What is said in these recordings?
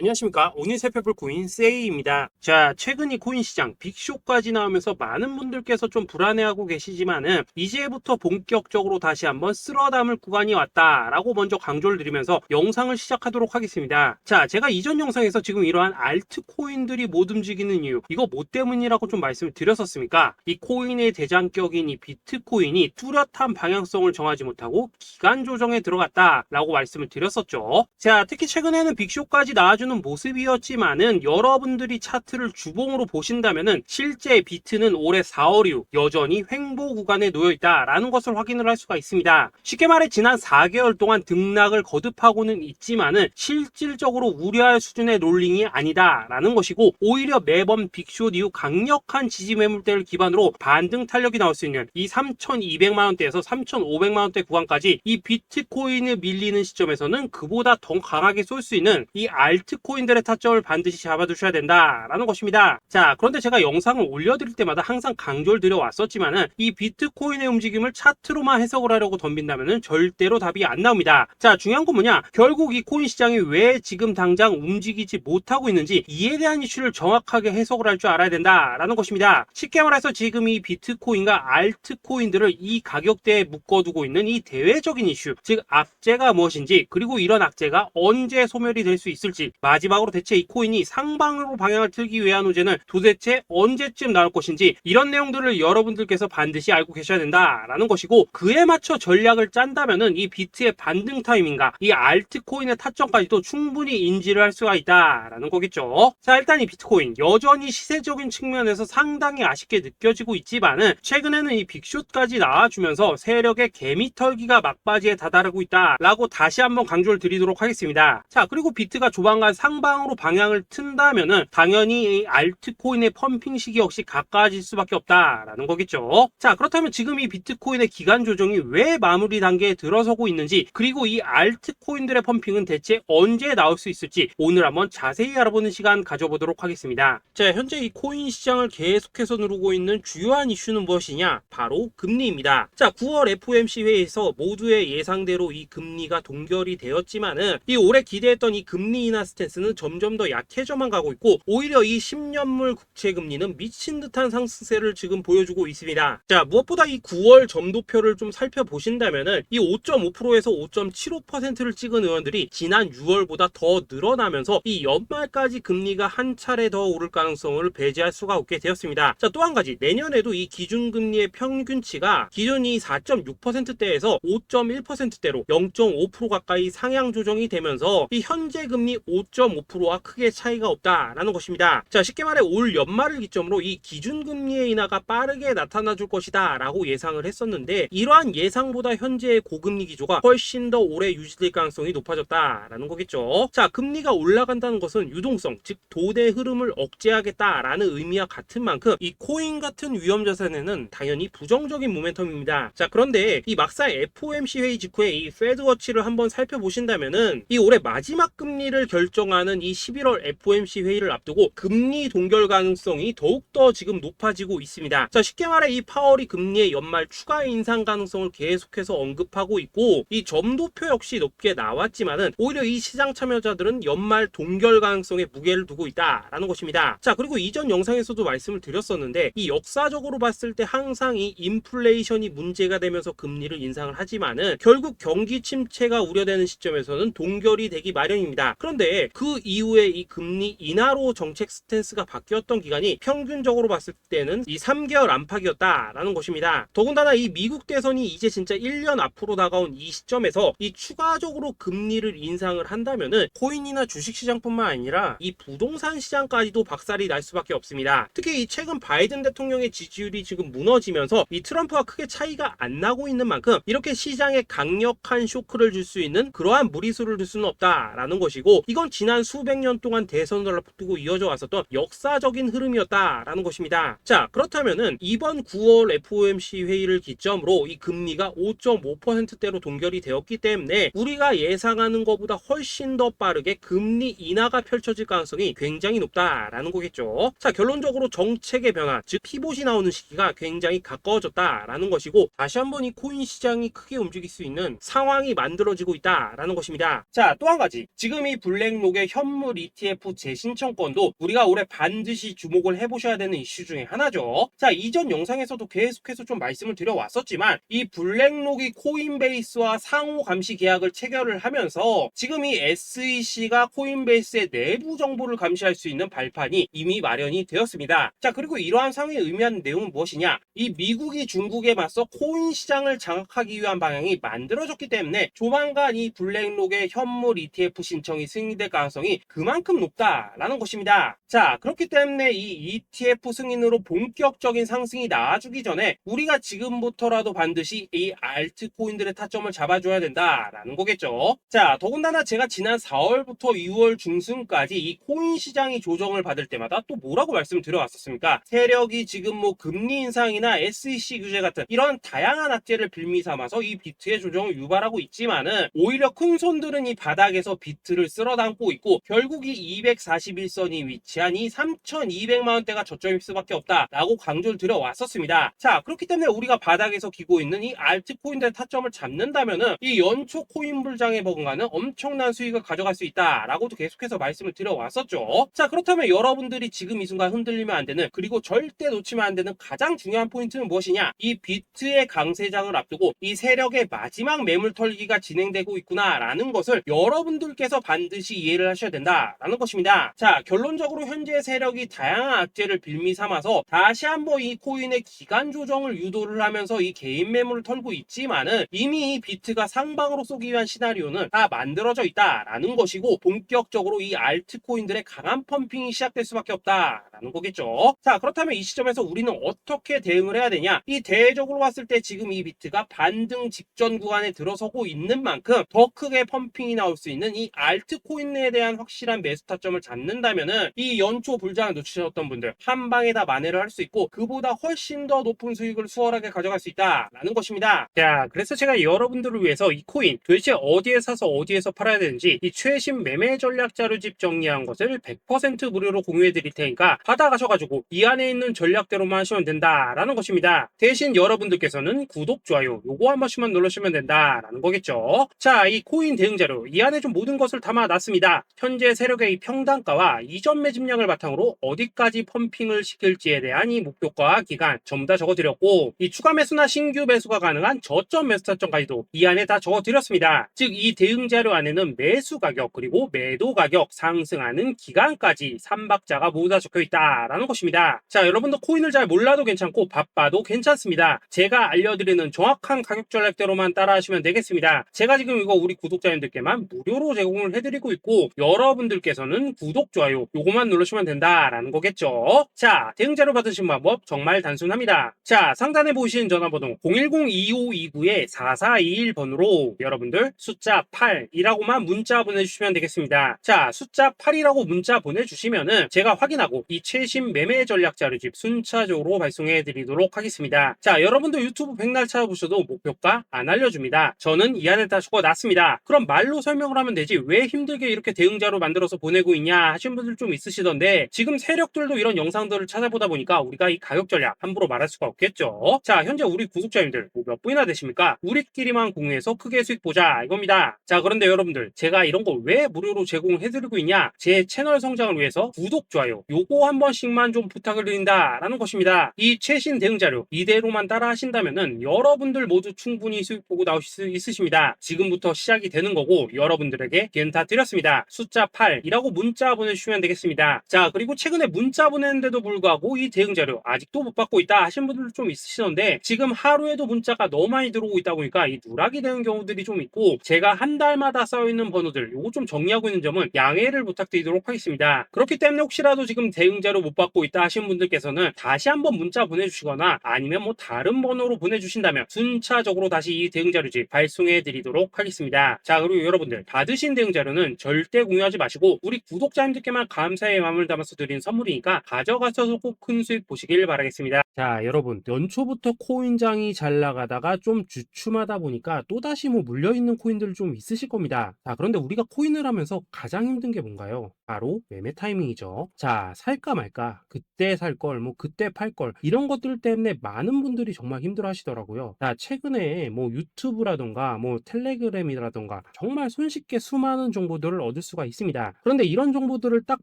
안녕하십니까. 오늘 살펴볼 코인 세이입니다. 자, 최근 이 코인 시장 빅쇼까지 나오면서 많은 분들께서 좀 불안해하고 계시지만은 이제부터 본격적으로 다시 한번 쓸어담을 구간이 왔다라고 먼저 강조를 드리면서 영상을 시작하도록 하겠습니다. 자, 제가 이전 영상에서 지금 이러한 알트코인들이 못 움직이는 이유, 이거 뭐 때문이라고 좀 말씀을 드렸었습니까? 이 코인의 대장격인 이 비트코인이 뚜렷한 방향성을 정하지 못하고 기간 조정에 들어갔다라고 말씀을 드렸었죠. 자, 특히 최근에는 빅쇼까지 나와주는 모습이었지만은 여러분들이 차트를 주봉으로 보신다면은 실제 비트는 올해 4월 이후 여전히 횡보 구간에 놓여 있다라는 것을 확인을 할 수가 있습니다. 쉽게 말해 지난 4개월 동안 등락을 거듭하고는 있지만은 실질적으로 우려할 수준의 롤링이 아니다라는 것이고, 오히려 매번 빅쇼 이후 강력한 지지 매물대를 기반으로 반등 탄력이 나올 수 있는 이 3,200만 원대에서 3,500만 원대 구간까지 이 비트코인을 밀리는 시점에서는 그보다 더 강하게 쏠 수 있는 이 알트코인들의 타점을 반드시 잡아두셔야 된다라는 것입니다. 자, 그런데 제가 영상을 올려드릴 때마다 항상 강조를 드려왔었지만은 이 비트코인의 움직임을 차트로만 해석을 하려고 덤빈다면은 절대로 답이 안 나옵니다. 자, 중요한 건 뭐냐? 결국 이 코인 시장이 왜 지금 당장 움직이지 못하고 있는지 이에 대한 이슈를 정확하게 해석을 할 줄 알아야 된다라는 것입니다. 쉽게 말해서 지금 이 비트코인과 알트코인들을 이 가격대에 묶어두고 있는 이 대외적인 이슈, 즉 악재가 무엇인지, 그리고 이런 악재가 언제 소멸이 될 수 있을지, 마지막으로 대체 이 코인이 상방으로 방향을 틀기 위한 호재는 도대체 언제쯤 나올 것인지, 이런 내용들을 여러분들께서 반드시 알고 계셔야 된다라는 것이고, 그에 맞춰 전략을 짠다면은 이 비트의 반등 타이밍과 이 알트코인의 타점까지도 충분히 인지를 할 수가 있다라는 거겠죠. 자, 일단 이 비트코인 여전히 시세적인 측면에서 상당히 아쉽게 느껴지고 있지만은 최근에는 이 빅숏까지 나와주면서 세력의 개미털기가 막바지에 다다르고 있다라고 다시 한번 강조를 드리도록 하겠습니다. 자, 그리고 비트가 조만간 상방으로 방향을 튼다면은 당연히 이 알트코인의 펌핑 시기 역시 가까워질 수밖에 없다라는 거겠죠. 자, 그렇다면 지금 이 비트코인의 기간 조정이 왜 마무리 단계에 들어서고 있는지, 그리고 이 알트코인들의 펌핑은 대체 언제 나올 수 있을지 오늘 한번 자세히 알아보는 시간 가져보도록 하겠습니다. 자, 현재 이 코인 시장을 계속해서 누르고 있는 주요한 이슈는 무엇이냐? 바로 금리입니다. 자, 9월 FOMC 회의에서 모두의 예상대로 이 금리가 동결이 되었지만은 이 올해 기대했던 이 금리 인하 스탠스는 점점 더 약해져만 가고 있고, 오히려 이 10년물 국채 금리는 미친 듯한 상승세를 지금 보여주고 있습니다. 자, 무엇보다 이 9월 점도표를 좀 살펴보신다면은 이 5.5%에서 5.75%를 찍은 의원들이 지난 6월보다 더 늘어나면서 이 연말까지 금리가 한 차례 더 오를 가능성을 배제할 수가 없게 되었습니다. 자, 또 한 가지, 내년에도 이 기준금리의 평균치가 기존이 4.6%대에서 5.1%대로 0.5% 가까이 상향 조정이 되면서 이 현재 금리 5.5%와 크게 차이가 없다라는 것입니다. 자, 쉽게 말해 올 연말을 기점으로 이 기준금리의 인하가 빠르게 나타나 줄 것이다 라고 예상을 했었는데, 이러한 예상보다 현재의 고금리 기조가 훨씬 더 오래 유지될 가능성이 높아졌다라는 거겠죠. 자, 금리가 올라간다는 것은 유동성, 즉 돈의 흐름을 억제하겠다라는 의미와 같은 만큼 이 코인 같은 위험자산에는 당연히 부정적인 모멘텀입니다. 자, 그런데 이 막상 FOMC 회의 직후에 이 페드워치를 한번 살펴보신다면은 이 올해 마지막 금리를 결정하는 이 11월 FOMC 회의를 앞두고 금리 동결 가능성이 더욱더 지금 높아지고 있습니다. 자, 쉽게 말해 이 파월이 금리의 연말 추가 인상 가능성을 계속해서 언급하고 있고, 이 점도표 역시 높게 나왔지만은 오히려 이 시장 참여자들은 연말 동결 가능성에 무게를 두고 있다라는 것입니다. 자, 그리고 이전 영상에서도 말씀을 드렸었는데 이 역사적으로 봤을 때 항상 이 인플레이션이 문제가 되면서 금리를 인상을 하지만은 결국 경기 침체가 우려되는 시점에서는 동결이 되기 마련입니다. 그런데 그 이후에 이 금리 인하로 정책 스탠스가 바뀌었던 기간이 평균적으로 봤을 때는 이 3개월 안팎이었다라는 것입니다. 더군다나 이 미국 대선이 이제 진짜 1년 앞으로 다가온 이 시점에서 이 추가적으로 금리를 인상을 한다면은 코인이나 주식시장뿐만 아니라 이 부동산 시장까지도 박살이 날 수밖에 없습니다. 특히 이 최근 바이든 대통령의 지지율이 지금 무너지면서 이 트럼프와 크게 차이가 안 나고 있는 만큼 이렇게 시장에 강력한 쇼크를 줄 수 있는 그러한 무리수를 둘 수는 없다라는 것이고, 이건 지난 수백 년 동안 대선을 앞두고 이어져 왔었던 역사적인 흐름이었다라는 것입니다. 자, 그렇다면은 이번 9월 FOMC 회의를 기점으로 이 금리가 5.5%대로 동결이 되었기 때문에 우리가 예상하는 것보다 훨씬 더 빠르게 금리 인하가 펼쳐질 가능성이 굉장히 높다라는 거겠죠. 자, 결론적으로 정책의 변화, 즉 피봇이 나오는 시기가 굉장히 가까워졌다라는 것이고, 다시 한번 이 코인 시장이 크게 움직일 수 있는 상황이 만들어지고 있다라는 것입니다. 자, 또 한 가지, 지금 이 블랙록이 블랙록의 현물 ETF 재신청 건도 우리가 올해 반드시 주목을 해보셔야 되는 이슈 중에 하나죠. 자, 이전 영상에서도 계속해서 좀 말씀을 드려왔었지만 이 블랙록이 코인베이스와 상호 감시 계약을 체결을 하면서 지금 이 SEC가 코인베이스의 내부 정보를 감시할 수 있는 발판이 이미 마련이 되었습니다. 자, 그리고 이러한 상황이 의미하는 내용은 무엇이냐? 이 미국이 중국에 맞서 코인 시장을 장악하기 위한 방향이 만들어졌기 때문에 조만간 이 블랙록의 현물 ETF 신청이 승인될 가능성이 그만큼 높다라는 것입니다. 자, 그렇기 때문에 이 ETF 승인으로 본격적인 상승이 나와주기 전에 우리가 지금부터라도 반드시 이 알트코인들의 타점을 잡아줘야 된다라는 거겠죠. 자, 더군다나 제가 지난 4월부터 6월 중순까지 이 코인 시장이 조정을 받을 때마다 또 뭐라고 말씀드려왔었습니까? 세력이 지금 뭐 금리 인상이나 SEC 규제 같은 이런 다양한 악재를 빌미 삼아서 이 비트의 조정을 유발하고 있지만은 오히려 큰 손들은 이 바닥에서 비트를 쓸어 담고 있고 결국 이 241선이 위치한 이 3,200만 원대가 저점일 수밖에 없다라고 강조를 드려왔었습니다. 자, 그렇기 때문에 우리가 바닥에서 기고 있는 이 알트코인들의 타점을 잡는다면은 이 연초 코인 불장에 버금가는 엄청난 수익을 가져갈 수 있다라고도 계속해서 말씀을 드려왔었죠. 자, 그렇다면 여러분들이 지금 이 순간 흔들리면 안 되는, 그리고 절대 놓치면 안 되는 가장 중요한 포인트는 무엇이냐? 이 비트의 강세장을 앞두고 이 세력의 마지막 매물 털기가 진행되고 있구나라는 것을 여러분들께서 반드시 이해를 하셔야 된다라는 것입니다. 자, 결론적으로 현재 세력이 다양한 악재를 빌미 삼아서 다시 한번 이 코인의 기간 조정을 유도를 하면서 이 개인 매물을 털고 있지만은 이미 이 비트가 상방으로 쏘기 위한 시나리오는 다 만들어져 있다라는 것이고 본격적으로 이 알트코인들의 강한 펌핑이 시작될 수밖에 없다라는 거겠죠. 자, 그렇다면 이 시점에서 우리는 어떻게 대응을 해야 되냐? 이 대외적으로 봤을 때 지금 이 비트가 반등 직전 구간에 들어서고 있는 만큼 더 크게 펌핑이 나올 수 있는 이 알트코인에 대한 확실한 매수 타점을 잡는다면은 이 연초 불장을 놓치셨던 분들 한 방에 다 만회를 할 수 있고 그보다 훨씬 더 높은 수익을 수월하게 가져갈 수 있다라는 것입니다. 자, 그래서 제가 여러분들을 위해서 이 코인 도대체 어디에 사서 어디에서 팔아야 되는지 이 최신 매매 전략 자료집 정리한 것을 100% 무료로 공유해 드릴 테니까 받아가셔가지고 이 안에 있는 전략대로만 하시면 된다라는 것입니다. 대신 여러분들께서는 구독, 좋아요 요거 한 번씩만 눌러주시면 된다라는 거겠죠. 자, 이 코인 대응 자료 이 안에 좀 모든 것을 담아놨습니다. 현재 세력의 이 평단가와 이전 매집량을 바탕으로 어디까지 펌핑을 시킬지에 대한 이 목표가 기간 전부 다 적어드렸고 이 추가 매수나 신규 매수가 가능한 저점 매수 타점까지도 이 안에 다 적어드렸습니다. 즉 이 대응 자료 안에는 매수 가격 그리고 매도 가격 상승하는 기간까지 3박자가 모두 다 적혀 있다라는 것입니다. 자, 여러분도 코인을 잘 몰라도 괜찮고 바빠도 괜찮습니다. 제가 알려드리는 정확한 가격 전략대로만 따라하시면 되겠습니다. 제가 지금 이거 우리 구독자님들께만 무료로 제공을 해드리고 있고 여러분들께서는 구독, 좋아요 요거만 누르시면 된다라는 거겠죠. 자, 대응 자료 받으신 방법 정말 단순합니다. 자, 상단에 보이시는 전화번호 010-2529-4421번으로 여러분들 숫자 8이라고만 문자 보내주시면 되겠습니다. 자, 숫자 8이라고 문자 보내주시면은 제가 확인하고 이 최신 매매 전략 자료집 순차적으로 발송해 드리도록 하겠습니다. 자, 여러분도 유튜브 백날 찾아보셔도 목표가 안 알려줍니다. 저는 이 안에 다 적어놨습니다. 그럼 말로 설명을 하면 되지 왜 힘들게 이렇게 대응 자료 만들어서 보내고 있냐 하시는 분들 좀 있으시던데 지금 세력들도 이런 영상들을 찾아보다 보니까 우리가 이 가격 전략 함부로 말할 수가 없겠죠. 자, 현재 우리 구독자님들 몇 분이나 되십니까? 우리끼리만 공유해서 크게 수익 보자 이겁니다. 자, 그런데 여러분들 제가 이런 거 왜 무료로 제공해드리고 있냐? 제 채널 성장을 위해서 구독, 좋아요 요거 한 번씩만 좀 부탁을 드린다라는 것입니다. 이 최신 대응 자료 이대로만 따라 하신다면은 여러분들 모두 충분히 수익 보고 나오실 수 있으십니다. 지금부터 시작이 되는 거고 여러분들에게 기회는 다 드렸습니다. 숫자 8이라고 문자 보내주시면 되겠습니다. 자, 그리고 최근에 문자 보냈는데도 불구하고 이 대응 자료 아직도 못 받고 있다 하시는 분들 좀 있으시던데 지금 하루에도 문자가 너무 많이 들어오고 있다 보니까 이 누락이 되는 경우들이 좀 있고 제가 한 달마다 쌓여있는 번호들 요거 좀 정리하고 있는 점은 양해를 부탁드리도록 하겠습니다. 그렇기 때문에 혹시라도 지금 대응 자료 못 받고 있다 하시는 분들께서는 다시 한번 문자 보내주시거나 아니면 뭐 다른 번호로 보내주신다면 순차적으로 다시 이 대응 자료집 발송해 드리도록 하겠습니다. 자, 그리고 여러분들 받으신 대응 자료는 절대 공유하지 마시고 우리 구독자님들께만 감사의 마음을 담아서 드린 선물이니까 가져가셔서 꼭 큰 수익 보시길 바라겠습니다. 자, 여러분 연초부터 코인장이 잘 나가다가 좀 주춤하다 보니까 또다시 뭐 물려있는 코인들 좀 있으실 겁니다. 자, 그런데 우리가 코인을 하면서 가장 힘든 게 뭔가요? 바로 매매 타이밍이죠. 자, 살까 말까 그때 살 걸 뭐 그때 팔 걸 이런 것들 때문에 많은 분들이 정말 힘들어 하시더라고요. 자, 최근에 뭐 유튜브라던가 뭐 텔레그램이라던가 정말 손쉽게 수많은 정보들을 얻을 얻을 수가 있습니다. 그런데 이런 정보들을 딱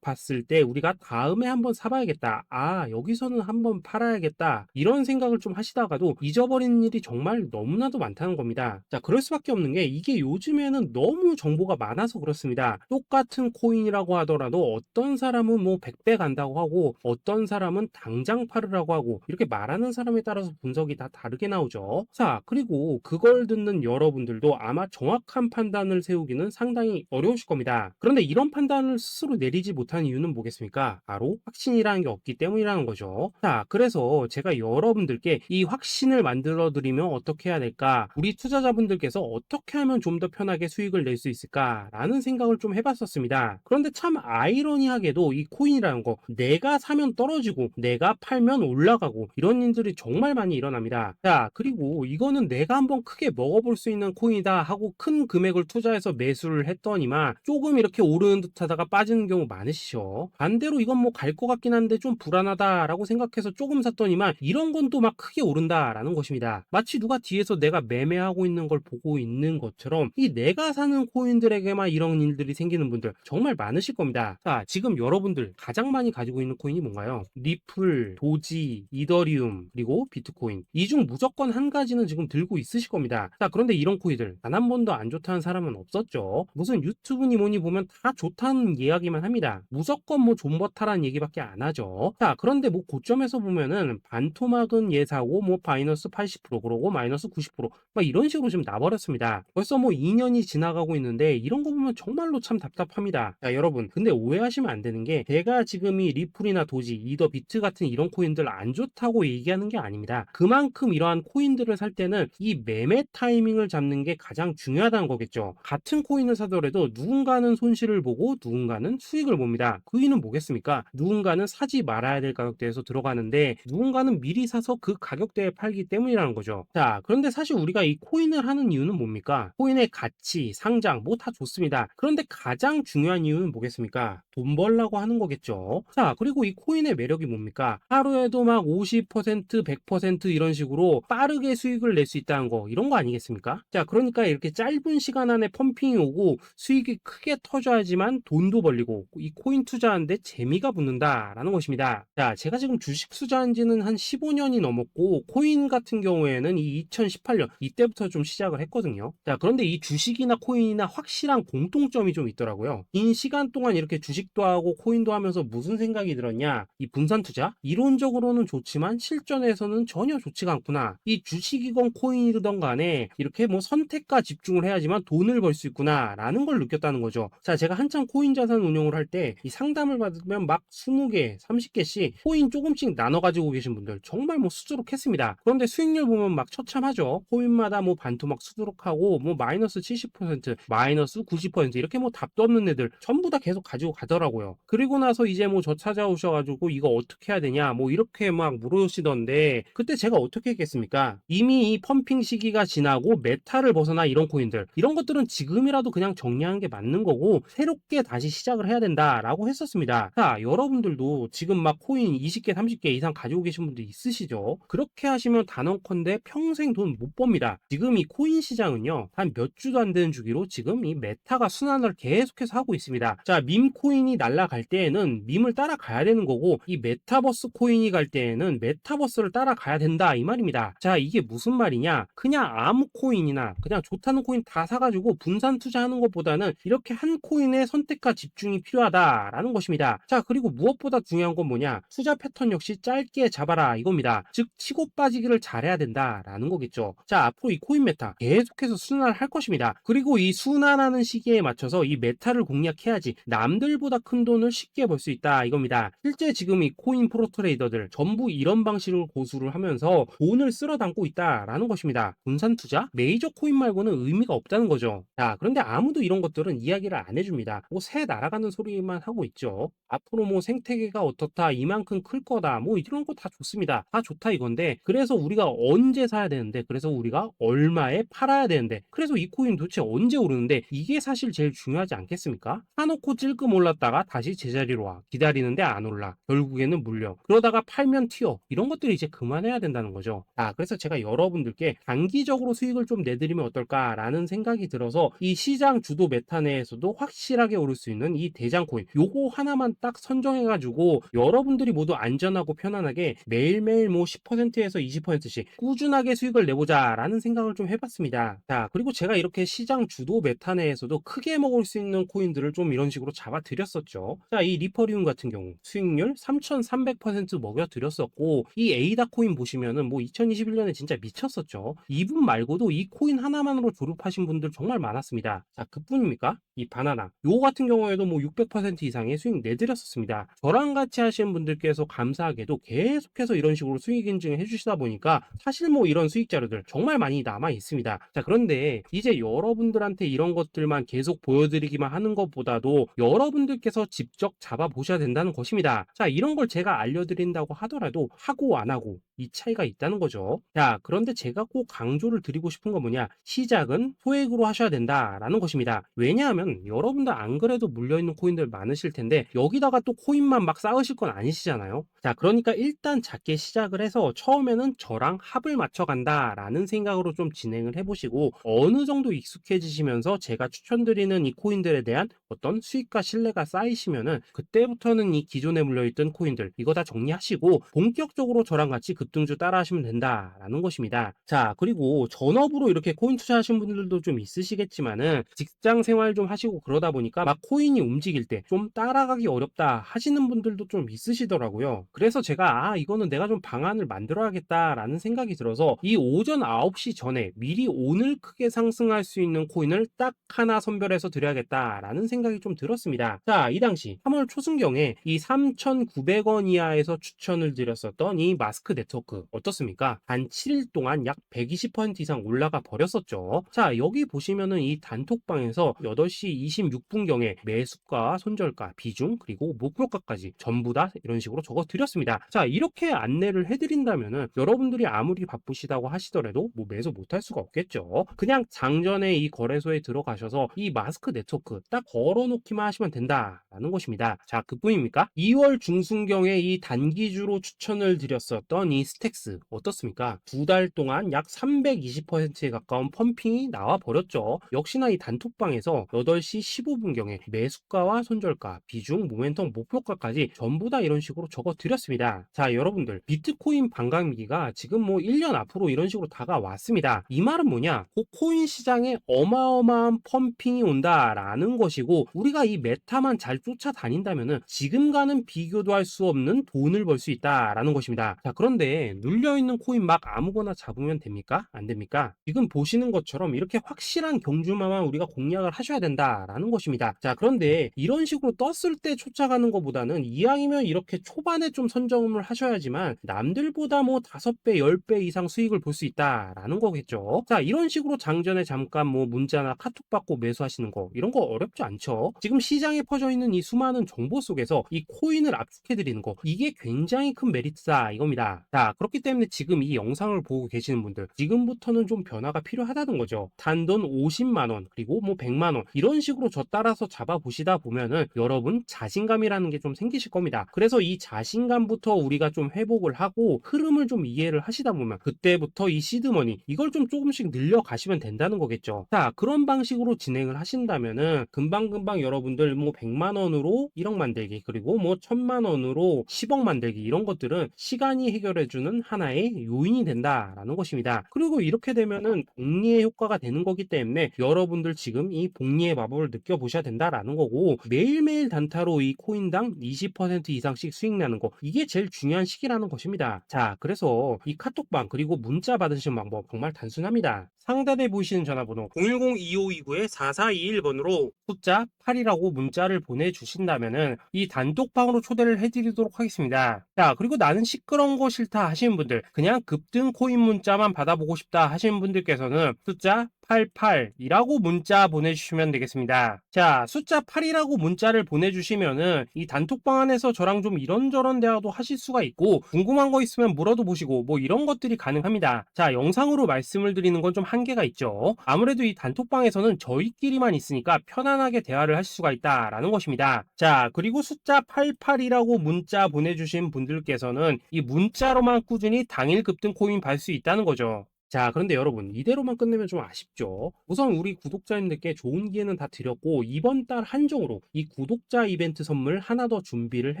봤을 때 우리가 다음에 한번 사봐야겠다. 아, 여기서는 한번 팔아야겠다. 이런 생각을 좀 하시다가도 잊어버리는 일이 정말 너무나도 많다는 겁니다. 자, 그럴 수밖에 없는 게 이게 요즘에는 너무 정보가 많아서 그렇습니다. 똑같은 코인이라고 하더라도 어떤 사람은 뭐 100배 간다고 하고 어떤 사람은 당장 팔으라고 하고 이렇게 말하는 사람에 따라서 분석이 다 다르게 나오죠. 자, 그리고 그걸 듣는 여러분들도 아마 정확한 판단을 세우기는 상당히 어려우실 겁니다. 그런데 이런 판단을 스스로 내리지 못하는 이유는 뭐겠습니까? 바로 확신이라는 게 없기 때문이라는 거죠. 자, 그래서 제가 여러분들께 이 확신을 만들어 드리면 어떻게 해야 될까? 우리 투자자분들께서 어떻게 하면 좀 더 편하게 수익을 낼 수 있을까라는 생각을 좀 해봤었습니다. 그런데 참 아이러니하게도 이 코인이라는 거 내가 사면 떨어지고 내가 팔면 올라가고 이런 일들이 정말 많이 일어납니다. 자, 그리고 이거는 내가 한번 크게 먹어볼 수 있는 코인이다 하고 큰 금액을 투자해서 매수를 했더니만 조금 이렇게 오르는 듯 하다가 빠지는 경우 많으시죠. 반대로 이건 뭐 갈 것 같긴 한데 좀 불안하다라고 생각해서 조금 샀더니만 이런 건 또 막 크게 오른다라는 것입니다. 마치 누가 뒤에서 내가 매매하고 있는 걸 보고 있는 것처럼 이 내가 사는 코인들에게만 이런 일들이 생기는 분들 정말 많으실 겁니다. 자, 지금 여러분들 가장 많이 가지고 있는 코인이 뭔가요? 리플, 도지, 이더리움, 그리고 비트코인. 이 중 무조건 한 가지는 지금 들고 있으실 겁니다. 자, 그런데 이런 코인들 단 한 번도 안 좋다는 사람은 없었죠. 무슨 유튜브니 뭐니 보면 다 좋다는 이야기만 합니다. 무조건 뭐 존버타라는 얘기밖에 안 하죠. 자, 그런데 뭐 고점에서 보면은 반토막은 예사고 뭐 마이너스 80% 그러고 마이너스 90%막 이런 식으로 지금 나버렸습니다. 벌써 뭐 2년이 지나가고 있는데 이런 거 보면 정말로 참 답답합니다. 자, 여러분, 근데 오해하시면 안 되는 게 제가 지금 이 리플이나 도지, 이더 비트 같은 이런 코인들 안 좋다고 얘기하는 게 아닙니다. 그만큼 이러한 코인들을 살 때는 이 매매 타이밍을 잡는 게 가장 중요하다는 거겠죠. 같은 코인을 사더라도 누군가는 손실을 보고 누군가는 수익을 봅니다. 그 이유는 뭐겠습니까? 누군가는 사지 말아야 될 가격대에서 들어가는데 누군가는 미리 사서 그 가격대에 팔기 때문이라는 거죠. 자, 그런데 사실 우리가 이 코인을 하는 이유는 뭡니까? 코인의 가치, 상장 뭐 다 좋습니다. 그런데 가장 중요한 이유는 뭐겠습니까? 돈 벌라고 하는 거겠죠. 자, 그리고 이 코인의 매력이 뭡니까? 하루에도 막 50%, 100% 이런 식으로 빠르게 수익을 낼 수 있다는 거, 이런 거 아니겠습니까? 자, 그러니까 이렇게 짧은 시간 안에 펌핑이 오고 수익이 크게 터져야지만 돈도 벌리고 이 코인 투자하는데 재미가 붙는다라는 것입니다. 자, 제가 지금 주식 투자한 지는 한 15년이 넘었고 코인 같은 경우에는 이 2018년 이때부터 좀 시작을 했거든요. 자, 그런데 이 주식이나 코인이나 확실한 공통점이 좀 있더라고요. 긴 시간 동안 이렇게 주식도 하고 코인도 하면서 무슨 생각이 들었냐? 이 분산 투자? 이론적으로는 좋지만 실전에서는 전혀 좋지가 않구나. 이 주식이건 코인이든 간에 이렇게 뭐 선택과 집중을 해야지만 돈을 벌 수 있구나 라는 걸 느꼈다는 거죠. 자, 제가 한참 코인 자산 운용을 할 때 이 상담을 받으면 막 20개, 30개씩 코인 조금씩 나눠 가지고 계신 분들 정말 뭐 수두룩했습니다. 그런데 수익률 보면 막 처참하죠. 코인마다 뭐 반토막 수두룩하고 뭐 마이너스 70%, 마이너스 90% 이렇게 뭐 답도 없는 애들 전부 다 계속 가지고 가더라고요. 그리고 나서 이제 뭐 저 찾아오셔가지고 이거 어떻게 해야 되냐 뭐 이렇게 막 물으시던데 그때 제가 어떻게 했겠습니까? 이미 이 펌핑 시기가 지나고 메타를 벗어나 이런 코인들 이런 것들은 지금이라도 그냥 정리하는 게 맞는 거고 새롭게 다시 시작을 해야 된다라고 했었습니다. 자, 여러분들도 지금 막 코인 20개, 30개 이상 가지고 계신 분들 있으시죠? 그렇게 하시면 단언컨대 평생 돈 못 법니다. 지금 이 코인 시장은요 한 몇 주도 안 되는 주기로 지금 이 메타가 순환을 계속해서 하고 있습니다. 자, 밈 코인이 날아갈 때에는 밈을 따라가야 되는 거고 이 메타버스 코인이 갈 때에는 메타버스를 따라가야 된다 이 말입니다. 자, 이게 무슨 말이냐? 그냥 아무 코인이나 그냥 좋다는 코인 다 사가지고 분산 투자하는 것보다는 이렇게 한 코인에 선택과 집중이 필요하다라는 것입니다. 자, 그리고 무엇보다 중요한 건 뭐냐? 투자 패턴 역시 짧게 잡아라 이겁니다. 즉 치고 빠지기를 잘해야 된다라는 거겠죠. 자, 앞으로 이 코인 메타 계속해서 순환을 할 것입니다. 그리고 이 순환하는 시기에 맞춰서 이 메타를 공략해야지 남들보다 큰 돈을 쉽게 벌 수 있다 이겁니다. 실제 지금 이 코인 프로 트레이더들 전부 이런 방식을 고수를 하면서 돈을 쓸어 담고 있다라는 것입니다. 분산 투자? 메이저 코인 말고는 의미가 없다는 거죠. 자, 그런데 아무도 이런 것들은 이야기를 안 해줍니다. 뭐 새 날아가는 소리만 하고 있죠. 앞으로 뭐 생태계가 어떻다, 이만큼 클 거다, 뭐 이런 거 다 좋습니다. 다 좋다 이건데 그래서 우리가 언제 사야 되는데 그래서 우리가 얼마에 팔아야 되는데 그래서 이 코인 도대체 언제 오르는데 이게 사실 제일 중요하지 않겠습니까? 사놓고 찔끔 올랐다가 다시 제자리로 와 기다리는데 안 올라 결국에는 물려 그러다가 팔면 튀어 이런 것들이 이제 그만해야 된다는 거죠. 그래서 제가 여러분들께 단기적으로 수익을 좀 내드리면 어떨까라는 생각이 들어서 이 시장 주도 메타 내에서 중에서도 확실하게 오를 수 있는 이 대장 코인, 요거 하나만 딱 선정해가지고 여러분들이 모두 안전하고 편안하게 매일매일 뭐 10%에서 20%씩 꾸준하게 수익을 내보자라는 생각을 좀 해봤습니다. 자, 그리고 제가 이렇게 시장 주도 메타 내에서도 크게 먹을 수 있는 코인들을 좀 이런 식으로 잡아드렸었죠. 자, 이 리퍼리움 같은 경우 수익률 3,300% 먹여드렸었고, 이 에이다 코인 보시면은 뭐 2021년에 진짜 미쳤었죠. 이분 말고도 이 코인 하나만으로 졸업하신 분들 정말 많았습니다. 자, 그뿐입니까? 이 바나나 요거 같은 경우에도 뭐 600% 이상의 수익 내드렸었습니다. 저랑 같이 하시는 분들께서 감사하게도 계속해서 이런 식으로 수익 인증을 해주시다 보니까 사실 뭐 이런 수익 자료들 정말 많이 남아 있습니다. 자, 그런데 이제 여러분들한테 이런 것들만 계속 보여드리기만 하는 것보다도 여러분들께서 직접 잡아보셔야 된다는 것입니다. 자, 이런 걸 제가 알려드린다고 하더라도 하고 안 하고 이 차이가 있다는 거죠. 자, 그런데 제가 꼭 강조를 드리고 싶은 건 뭐냐, 시작은 소액으로 하셔야 된다라는 것입니다. 왜냐하면 여러분들 안 그래도 물려있는 코인들 많으실 텐데 여기다가 또 코인만 막 쌓으실 건 아니시잖아요. 자, 그러니까 일단 작게 시작을 해서 처음에는 저랑 합을 맞춰 간다라는 생각으로 좀 진행을 해보시고, 어느 정도 익숙해지시면서 제가 추천드리는 이 코인들에 대한 어떤 수익과 신뢰가 쌓이시면은 그때부터는 이 기존에 물려있던 코인들 이거 다 정리하시고 본격적으로 저랑 같이 급등주 따라 하시면 된다라는 것입니다. 자, 그리고 전업으로 이렇게 코인 투자하신 분들도 좀 있으시겠지만은 직장 생활 좀 하시고 그러다 보니까 막 코인이 움직일 때 좀 따라가기 어렵다 하시는 분들도 좀 있으시더라고요. 그래서 제가 이거는 내가 좀 방안을 만들어야겠다라는 생각이 들어서 이 오전 9시 전에 미리 오늘 크게 상승할 수 있는 코인을 딱 하나 선별해서 드려야겠다라는 생각이 좀 들었습니다. 자, 이 당시 3월 초순경에 이 3,900원 이하에서 추천을 드렸었던 이 마스크 네트워크 어떻습니까? 단 7일 동안 약 120% 이상 올라가 버렸었죠. 자, 여기 보시면은 이 단톡방에서 8시 26분경에 매수가, 손절가, 비중, 그리고 목표가까지 전부 다 이런 식으로 적어 드렸습니다. 자, 이렇게 안내를 해드린다면은 여러분들이 아무리 바쁘시다고 하시더라도 뭐 매수 못할 수가 없겠죠. 그냥 장전에 이 거래소에 들어가셔서 이 마스크 네트워크 딱 걸어놓기만 하시면 된다라는 것입니다. 자, 그뿐입니까? 2월 중순경에 이 단기주로 추천을 드렸었던 이 스택스 어떻습니까? 2달 동안 약 320%에 가까운 펌핑이 나와 버렸죠. 역시나 이 단톡방에서 8시 15분경에 매수가와 손절가, 비중, 모멘텀, 목표가까지 전부 다 이런 식으로 적어 드렸습니다. 자, 여러분들 비트코인 반감기가 지금 뭐 1년 앞으로 이런 식으로 다가왔습니다. 이 말은 뭐냐? 그 코인 시장에 어마어마한 펌핑이 온다라는 것이고, 우리가 이 메타만 잘 쫓아다닌다면은 지금과는 비교도 할 수 없는 돈을 벌 수 있다라는 것입니다. 자, 그런데 눌려있는 코인 막 아무거나 잡으면 됩니까? 안 됩니까? 지금 보시는 것처럼 이렇게 확실한 경주마만 우리가 공략을 하셔야 된다라는 것입니다. 자, 그런데 이런 식으로 떴을 때 쫓아가는 것보다는 이왕이면 이렇게 초반에 좀 선점을 하셔야지만 남들보다 뭐 5배, 10배 이상 수익을 볼 수 있다라는 거겠죠. 자, 이런 식으로 장전에 잠깐 뭐 문자나 카톡 받고 매수하시는 거 이런 거 어렵지 않죠. 지금 시장에 퍼져 있는 이 수많은 정보 속에서 이 코인을 압축해 드리는 거 이게 굉장히 큰 메리트다 이겁니다. 자, 그렇기 때문에 지금 이 영상을 보고 계시는 분들 지금부터는 좀 변화가 필요하다는 거죠. 단돈 50만원 그리고 뭐 100만원 이런 식으로 저 따라서 잡아보시다 보면은 여러분 자신감이라는 게 좀 생기실 겁니다. 그래서 이 자신감부터 우리가 좀 회복을 하고 흐름을 좀 이해를 하시다 보면 그때부터 이 시드머니 이걸 좀 조금씩 늘려가시면 된다는 거겠죠. 자, 그런 방식으로 진행을 하신다면은 금방금방 여러분들 뭐 100만원으로 1억 만들기 그리고 뭐 1000만원으로 10억 만들기 이런 것들은 시간이 해결해주는 하나의 요인이 된다라는 것입니다. 그리고 이렇게 되면은 복리의 효과가 되는 거기 때문에 여러분들 지금 이 복리의 마법을 느껴보셔야 된다라는 거고, 매일매일 단타로 이 코인당 20% 이상씩 수익 나는 거 이게 제일 중요한 시기라는 것입니다. 자, 그래서 이 카톡방 그리고 문자 받으시는 방법 정말 단순합니다. 상단에 보이시는 전화번호 010-2529-4421번으로 숫자 8이라고 문자를 보내주신다면은 이 단톡방으로 초대를 해드리도록 하겠습니다. 자, 그리고 나는 시끄러운 거 싫다 하시는 분들, 그냥 급등 코인 문자만 받아보고 싶다 하시는 분들께서는 숫자 88이라고 문자 보내주시면 되겠습니다. 자, 숫자 8이라고 문자를 보내주시면은 이 단톡방 안에서 저랑 좀 이런저런 대화도 하실 수가 있고, 궁금한 거 있으면 물어도 보시고 뭐 이런 것들이 가능합니다. 자, 영상으로 말씀을 드리는 건 좀 한계가 있죠. 아무래도 이 단톡방에서는 저희끼리만 있으니까 편안하게 대화를 할 수가 있다라는 것입니다. 자, 그리고 숫자 88이라고 문자 보내주신 분들께서는 이 문자로만 꾸준히 당일 급등 코인 받을 수 있다는 거죠. 자, 그런데 여러분, 이대로만 끝내면 좀 아쉽죠? 우선 우리 구독자님들께 좋은 기회는 다 드렸고, 이번 달 한정으로 이 구독자 이벤트 선물 하나 더 준비를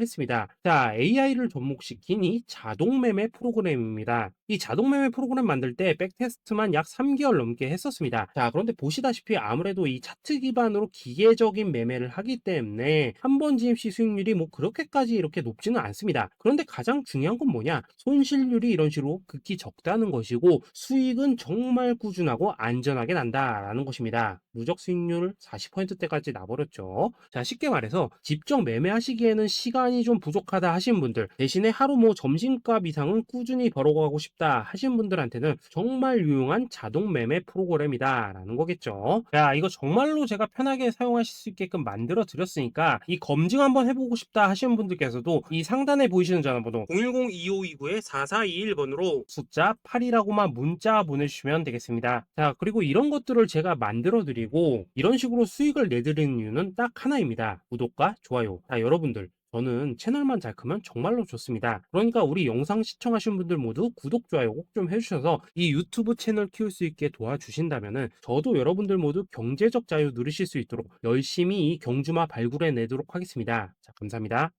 했습니다. 자, AI를 접목시킨 이 자동 매매 프로그램입니다. 이 자동 매매 프로그램 만들 때 백테스트만 약 3개월 넘게 했었습니다. 자, 그런데 보시다시피 아무래도 이 차트 기반으로 기계적인 매매를 하기 때문에 한 번 진입 시 수익률이 뭐 그렇게까지 이렇게 높지는 않습니다. 그런데 가장 중요한 건 뭐냐? 손실률이 이런 식으로 극히 적다는 것이고 수익은 정말 꾸준하고 안전하게 난다라는 것입니다. 누적 수익률 40%대까지 나버렸죠. 자, 쉽게 말해서 직접 매매하시기에는 시간이 좀 부족하다 하신 분들, 대신에 하루 뭐 점심값 이상은 꾸준히 벌어가고 싶다 하신 분들한테는 정말 유용한 자동 매매 프로그램이다라는 거겠죠. 자, 이거 정말로 제가 편하게 사용하실 수 있게끔 만들어 드렸으니까 이 검증 한번 해보고 싶다 하시는 분들께서도 이 상단에 보이시는 전화번호 010-2529-4421번으로 숫자 8이라고만 문자 보내주시면 되겠습니다. 자, 그리고 이런 것들을 제가 만들어 드리고 이런 식으로 수익을 내드리는 이유는 딱 하나입니다. 구독과 좋아요. 자, 여러분들, 저는 채널만 잘 크면 정말로 좋습니다. 그러니까 우리 영상 시청하신 분들 모두 구독, 좋아요 꼭 좀 해주셔서 이 유튜브 채널 키울 수 있게 도와주신다면은 저도 여러분들 모두 경제적 자유 누리실 수 있도록 열심히 이 경주마 발굴해 내도록 하겠습니다. 자, 감사합니다.